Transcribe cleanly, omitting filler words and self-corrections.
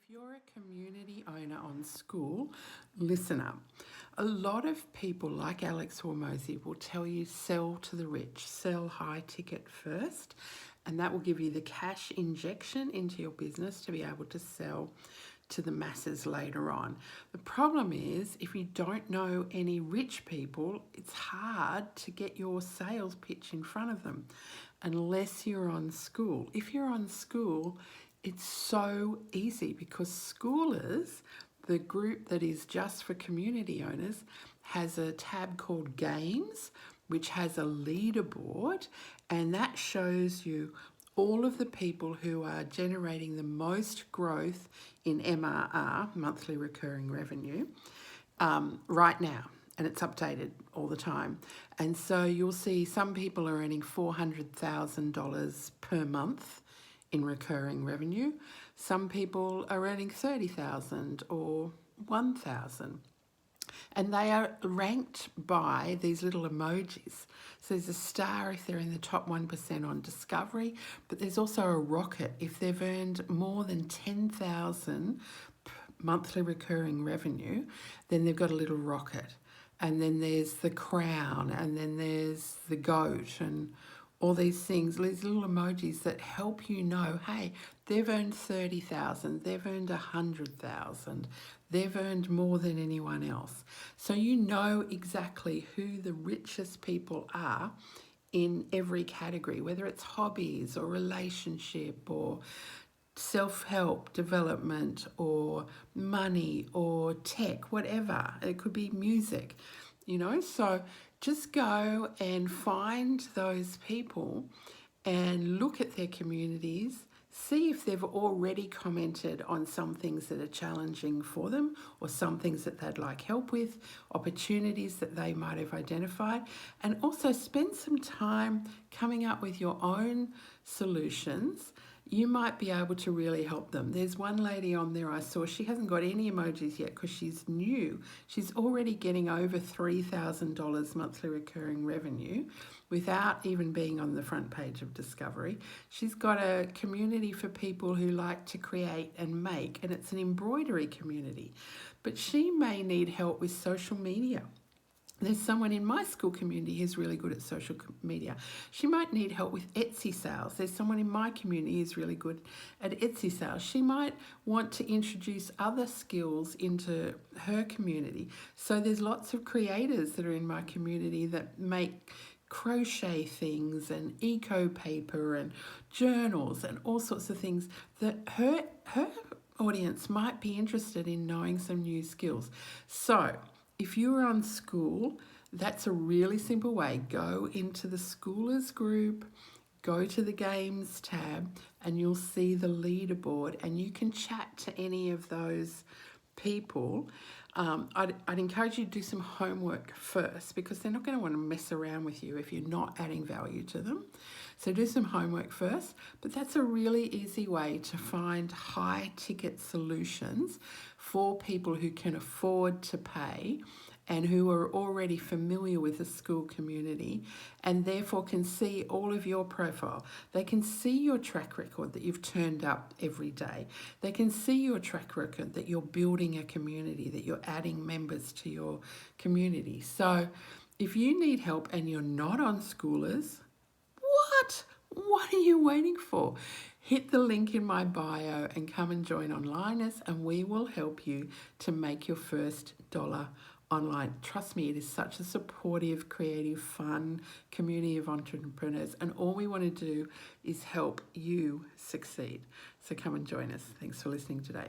If you're a community owner on Skool, listen up. A lot of people like Alex Hormozy will tell you sell to the rich, sell high ticket first, and that will give you the cash injection into your business to be able to sell to the masses later on. The problem is if you don't know any rich people, it's hard to get your sales pitch in front of them unless you're on Skool. If you're on Skool, it's so easy because Skoolers, the group that is just for community owners, has a tab called Games, which has a leaderboard, and that shows you all of the people who are generating the most growth in MRR, monthly recurring revenue, right now. And it's updated all the time. And so you'll see some people are earning $400,000 per month in recurring revenue. Some people are earning $30,000 or $1,000. And they are ranked by these little emojis. So there's a star if they're in the top 1% on discovery, but there's also a rocket if they've earned more than 10,000 monthly recurring revenue, then they've got a little rocket. And then there's the crown, and then there's the goat, and all these things, these little emojis that help you know, hey, they've earned 30,000, they've earned 100,000, they've earned more than anyone else. So you know exactly who the richest people are in every category, whether it's hobbies or relationship or self-help development or money or tech, whatever. It could be music, so just go and find those people and look at their communities, see if they've already commented on some things that are challenging for them or some things that they'd like help with, opportunities that they might have identified, and also spend some time coming up with your own solutions. You might be able to really help them. There's one lady on there I saw, she hasn't got any emojis yet because she's new. She's already getting over $3,000 monthly recurring revenue without even being on the front page of Discovery. She's got a community for people who like to create and make, and it's an embroidery community. But she may need help with social media. There's someone in my school community who's really good at social media. She might need help with Etsy sales. There's someone in my community who's really good at Etsy sales. She might want to introduce other skills into her community. So there's lots of creators that are in my community that make crochet things and eco paper and journals and all sorts of things that her audience might be interested in knowing some new skills. So if you're on Skool, that's a really simple way. Go into the Skoolers group, go to the Games tab, and you'll see the leaderboard, and you can chat to any of those people. I'd encourage you to do some homework first because they're not going to want to mess around with you if you're not adding value to them. So do some homework first, but that's a really easy way to find high ticket solutions for people who can afford to pay and who are already familiar with the Skool community and therefore can see all of your profile. They can see your track record that you've turned up every day. They can see your track record that you're building a community, that you're adding members to your community. So if you need help and you're not on Skoolers, what are you waiting for? Hit the link in my bio and come and join Onliners, and we will help you to make your first dollar online. Trust me, it is such a supportive, creative, fun community of entrepreneurs, and all we want to do is help you succeed. So come and join us. Thanks for listening today.